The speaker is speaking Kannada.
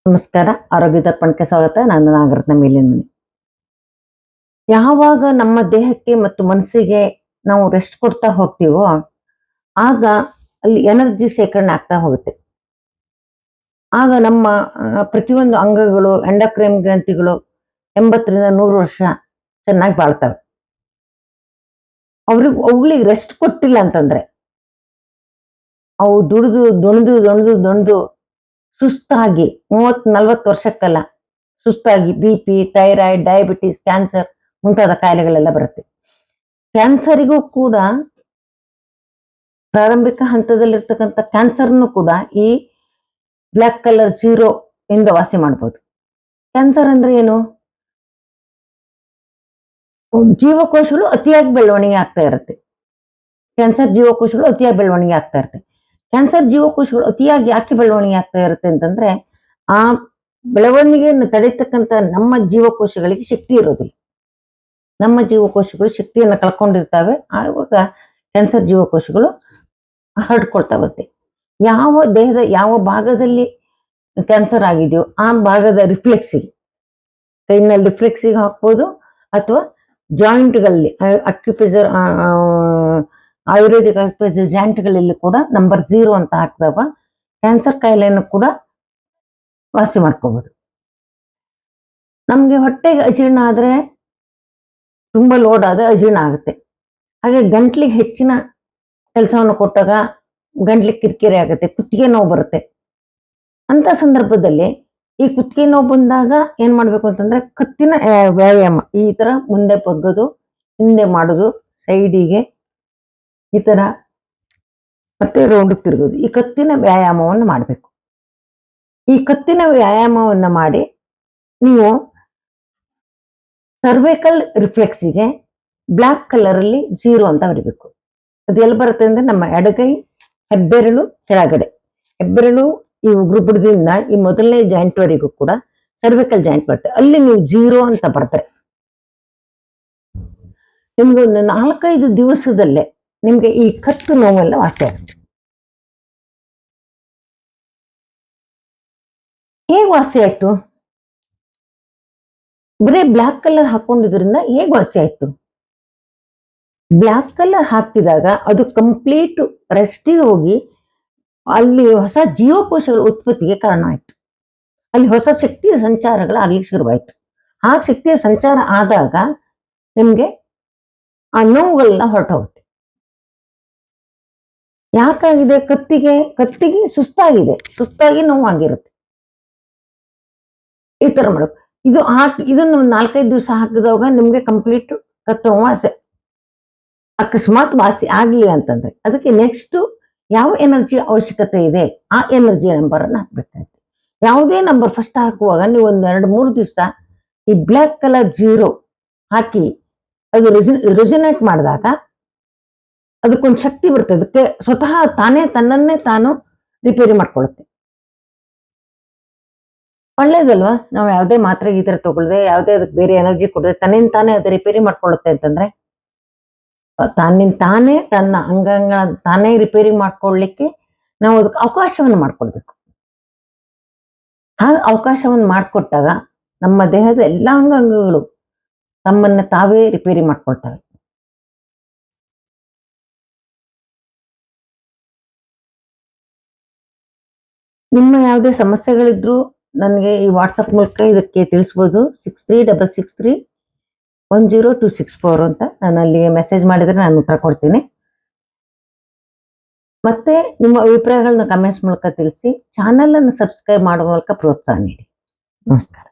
ನಮಸ್ಕಾರ, ಆರೋಗ್ಯ ದರ್ಪಣಕ್ಕೆ ಸ್ವಾಗತ. ನಾನು ನಾಗರತ್ನ ಮೇಲಿನ. ಯಾವಾಗ ನಮ್ಮ ದೇಹಕ್ಕೆ ಮತ್ತು ಮನಸ್ಸಿಗೆ ನಾವು ರೆಸ್ಟ್ ಕೊಡ್ತಾ ಹೋಗ್ತೀವೋ ಆಗ ಅಲ್ಲಿ ಎನರ್ಜಿ ಶೇಖರಣೆ ಆಗ್ತಾ ಹೋಗುತ್ತೆ. ಆಗ ನಮ್ಮ ಪ್ರತಿಯೊಂದು ಅಂಗಗಳು, ಎಂಡೋಕ್ರೈನ್ ಗ್ರಂಥಿಗಳು 80ರಿಂದ 100 ವರ್ಷ ಚೆನ್ನಾಗಿ ಬಾಳ್ತವೆ. ಅವುಗಳಿಗೆ ರೆಸ್ಟ್ ಕೊಟ್ಟಿಲ್ಲ ಅಂತಂದ್ರೆ ಅವು ದೊಣದು ಸುಸ್ತಾಗಿ 30-40 ವರ್ಷಕ್ಕೆಲ್ಲ ಸುಸ್ತಾಗಿ BP, ಥೈರಾಯ್ಡ್, ಡಯಾಬಿಟಿಸ್, ಕ್ಯಾನ್ಸರ್ ಮುಂತಾದ ಕಾಯಿಲೆಗಳೆಲ್ಲ ಬರುತ್ತೆ. ಕ್ಯಾನ್ಸರಿಗೂ ಕೂಡ ಪ್ರಾರಂಭಿಕ ಹಂತದಲ್ಲಿರ್ತಕ್ಕಂಥ ಕ್ಯಾನ್ಸರ್ನು ಕೂಡ ಈ ಬ್ಲ್ಯಾಕ್ ಕಲರ್ ಜೀರೋ ಇಂದ ವಾಸಿ ಮಾಡ್ಬೋದು. ಕ್ಯಾನ್ಸರ್ ಅಂದ್ರೆ ಏನು? ಜೀವಕೋಶಗಳು ಅತಿಯಾಗಿ ಬೆಳವಣಿಗೆ ಆಗ್ತಾ ಇರುತ್ತೆ. ಕ್ಯಾನ್ಸರ್ ಜೀವಕೋಶಗಳು ಅತಿಯಾಗಿ ಬೆಳವಣಿಗೆ ಆಗ್ತಾ ಇರುತ್ತೆ. ಕ್ಯಾನ್ಸರ್ ಜೀವಕೋಶಗಳು ಅತಿಯಾಗಿ ಯಾಕೆ ಬೆಳವಣಿಗೆ ಆಗ್ತಾ ಇರುತ್ತೆ ಅಂತಂದ್ರೆ ಆ ಬೆಳವಣಿಗೆಯನ್ನು ತಡೆಯತಕ್ಕಂಥ ನಮ್ಮ ಜೀವಕೋಶಗಳಿಗೆ ಶಕ್ತಿ ಇರೋದಿಲ್ಲ. ನಮ್ಮ ಜೀವಕೋಶಗಳು ಶಕ್ತಿಯನ್ನು ಕಳ್ಕೊಂಡಿರ್ತಾವೆ. ಆವಾಗ ಕ್ಯಾನ್ಸರ್ ಜೀವಕೋಶಗಳು ಹರಡ್ಕೊಳ್ತಾ ಹೋಗುತ್ತೆ. ಯಾವ ದೇಹದ ಯಾವ ಭಾಗದಲ್ಲಿ ಕ್ಯಾನ್ಸರ್ ಆಗಿದೆಯೋ ಆ ಭಾಗದ ರಿಫ್ಲೆಕ್ಸಿಗೆ, ಕೈನಲ್ಲಿ ರಿಫ್ಲೆಕ್ಸಿಗೆ ಹಾಕ್ಬೋದು, ಅಥವಾ ಜಾಯಿಂಟ್ಗಳಲ್ಲಿ ಅಕ್ಯುಪ್ರೆಷರ್, ಆಯುರ್ವೇದಿಕ್ ಅಕ್ಯುಪ್ರೆಷರ್ ಜಾಯಿಂಟ್ಗಳಲ್ಲಿ ಕೂಡ ನಂಬರ್ 0 ಅಂತ ಹಾಕಿದಾಗ ಕ್ಯಾನ್ಸರ್ ಕಾಯಿಲೆಯನ್ನು ಕೂಡ ವಾಸಿ ಮಾಡ್ಕೋಬಹುದು. ನಮ್ಗೆ ಹೊಟ್ಟೆಗೆ ಅಜೀರ್ಣ ಆದ್ರೆ, ತುಂಬಾ ಲೋಡ್ ಆದ್ರೆ ಅಜೀರ್ಣ ಆಗುತ್ತೆ. ಹಾಗೆ ಗಂಟ್ಲಿಗೆ ಹೆಚ್ಚಿನ ಕೆಲಸವನ್ನು ಕೊಟ್ಟಾಗ ಗಂಟ್ಲಿಗೆ ಕಿರಿಕಿರಿ ಆಗುತ್ತೆ, ಕುತ್ತಿಗೆ ನೋವು ಬರುತ್ತೆ. ಅಂತ ಸಂದರ್ಭದಲ್ಲಿ ಈ ಕುತ್ತಿಗೆ ನೋವು ಬಂದಾಗ ಏನ್ ಮಾಡ್ಬೇಕು ಅಂತಂದ್ರೆ ಕತ್ತಿನ ವ್ಯಾಯಾಮ, ಈ ತರ ಮುಂದೆ ಬಗ್ಗೋದು, ಹಿಂದೆ ಮಾಡೋದು, ಸೈಡಿಗೆ ಈ ತರ ಮತ್ತೆ ರೌಂಡ್ ತಿರುಗೋದು, ಈ ಕತ್ತಿನ ವ್ಯಾಯಾಮವನ್ನು ಮಾಡಬೇಕು. ಈ ಕತ್ತಿನ ವ್ಯಾಯಾಮವನ್ನ ಮಾಡಿ ನೀವು ಸರ್ವೈಕಲ್ ರಿಫ್ಲೆಕ್ಸಿಗೆ ಬ್ಲ್ಯಾಕ್ ಕಲರ್ ಅಲ್ಲಿ 0 ಅಂತ ಬರೀಬೇಕು. ಅದು ಎಲ್ಲಿ ಬರುತ್ತೆ ಅಂದ್ರೆ ನಮ್ಮ ಎಡಗೈ ಹೆಬ್ಬೆರಳು ಕೆಳಗಡೆ, ಹೆಬ್ಬೆರಳು ಈ ಉಗುರುಬುಡದಿಂದ ಈ ಮೊದಲನೇ ಜಾಯಿಂಟ್ ವರೆಗೂ ಕೂಡ ಸರ್ವಿಕಲ್ ಜಾಯಿಂಟ್ ಬರುತ್ತೆ. ಅಲ್ಲಿ ನೀವು 0 ಅಂತ ಬರ್ತಾರೆ ನಿಮ್ಗೆ ಒಂದು 4-5 ದಿವಸದಲ್ಲೇ ನಿಮ್ಗೆ ಈ ಕತ್ತು ನೋವೆಲ್ಲ ವಾಸಿ ಆಗುತ್ತೆ. ಹೇಗ್ ವಾಸಿ ಆಯ್ತು? ಬರೀ ಬ್ಲ್ಯಾಕ್ ಕಲರ್ ಹಾಕೊಂಡಿದ್ರಿಂದ ಹೇಗ್ ವಾಸಿ ಆಯ್ತು? ಬ್ಲ್ಯಾಕ್ ಕಲರ್ ಹಾಕಿದಾಗ ಅದು ಕಂಪ್ಲೀಟ್ ರೆಸ್ಟಿಗೆ ಹೋಗಿ ಅಲ್ಲಿ ಹೊಸ ಜೀವಕೋಶಗಳ ಉತ್ಪತ್ತಿಗೆ ಕಾರಣ ಆಯ್ತು. ಅಲ್ಲಿ ಹೊಸ ಶಕ್ತಿಯ ಸಂಚಾರಗಳಾಗ್ಲಿಕ್ಕೆ ಶುರುವಾಯ್ತು. ಆ ಶಕ್ತಿಯ ಸಂಚಾರ ಆದಾಗ ನಿಮ್ಗೆ ಆ ನೋವುಗಳೆಲ್ಲ ಹೊರಟೋಗುತ್ತೆ. ಯಾಕಾಗಿದೆ? ಕತ್ತಿಗೆ ಸುಸ್ತಾಗಿ ನೋವಾಗಿರುತ್ತೆ. ಈ ತರ ಮಾಡಬೇಕು. ಇದನ್ನು 4-5 ದಿವಸ ಹಾಕಿದಾಗ ನಿಮ್ಗೆ ಕಂಪ್ಲೀಟ್ ಕತ್ತು ವಾಸಿ. ಅಕಸ್ಮಾತ್ ವಾಸಿ ಆಗ್ಲಿಲ್ಲ ಅಂತಂದ್ರೆ ಅದಕ್ಕೆ ನೆಕ್ಸ್ಟ್ ಯಾವ ಎನರ್ಜಿ ಅವಶ್ಯಕತೆ ಇದೆ ಆ ಎನರ್ಜಿ ನಂಬರ್ ಅನ್ನು ಹಾಕ್ಬೇಕಾಗುತ್ತೆ. ಯಾವುದೇ ನಂಬರ್ ಫಸ್ಟ್ ಹಾಕುವಾಗ ನೀವು 1-2-3 ದಿವಸ ಈ ಬ್ಲ್ಯಾಕ್ ಕಲರ್ 0 ಹಾಕಿ ಅದು ರೆಸೊನೇಟ್ ಮಾಡಿದಾಗ ಅದಕ್ಕೊಂದು ಶಕ್ತಿ ಬರುತ್ತೆ. ಅದಕ್ಕೆ ಸ್ವತಃ ತನ್ನನ್ನೇ ತಾನು ರಿಪೇರಿ ಮಾಡ್ಕೊಳ್ಳುತ್ತೆ. ಒಳ್ಳೇದಲ್ವಾ? ನಾವು ಯಾವುದೇ ಮಾತ್ರೆ ಈ ತರ ತಗೊಳ್ದೆ, ಯಾವುದೇ ಅದಕ್ಕೆ ಬೇರೆ ಎನರ್ಜಿ ಕೊಡದೆ ತಾನೇ ಅದು ರಿಪೇರಿ ಮಾಡ್ಕೊಳ್ಳುತ್ತೆ ಅಂತಂದ್ರೆ ತಾನೇ ತನ್ನ ಅಂಗಾಂಗ ತಾನೇ ರಿಪೇರಿ ಮಾಡ್ಕೊಳ್ಳಿಕ್ಕೆ ನಾವು ಅದಕ್ಕೆ ಅವಕಾಶವನ್ನು ಮಾಡ್ಕೊಳ್ಬೇಕು. ಹಾಗೆ ಅವಕಾಶವನ್ನು ಮಾಡಿಕೊಟ್ಟಾಗ ನಮ್ಮ ದೇಹದ ಎಲ್ಲಾ ಅಂಗಾಂಗಗಳು ತಮ್ಮನ್ನ ತಾವೇ ರಿಪೇರಿ ಮಾಡ್ಕೊಳ್ತವೆ. ನಿಮ್ಮ ಯಾವುದೇ ಸಮಸ್ಯೆಗಳಿದ್ರು ನನಗೆ ಈ ವಾಟ್ಸಪ್ ಮೂಲಕ ಇದಕ್ಕೆ ತಿಳಿಸ್ಬೋದು. 6366310264 ಅಂತ ನಾನು ಅಲ್ಲಿಗೆ ಮೆಸೇಜ್ ಮಾಡಿದ್ರೆ ನಾನು ಉತ್ತರ ಕೊಡ್ತೀನಿ. ಮತ್ತೆ ನಿಮ್ಮ ಅಭಿಪ್ರಾಯಗಳನ್ನ ಕಮೆಂಟ್ಸ್ ಮೂಲಕ ತಿಳಿಸಿ. ಚಾನೆಲ್ ಅನ್ನು ಸಬ್ಸ್ಕ್ರೈಬ್ ಮಾಡುವ ಮೂಲಕ ಪ್ರೋತ್ಸಾಹ ನೀಡಿ. ನಮಸ್ಕಾರ.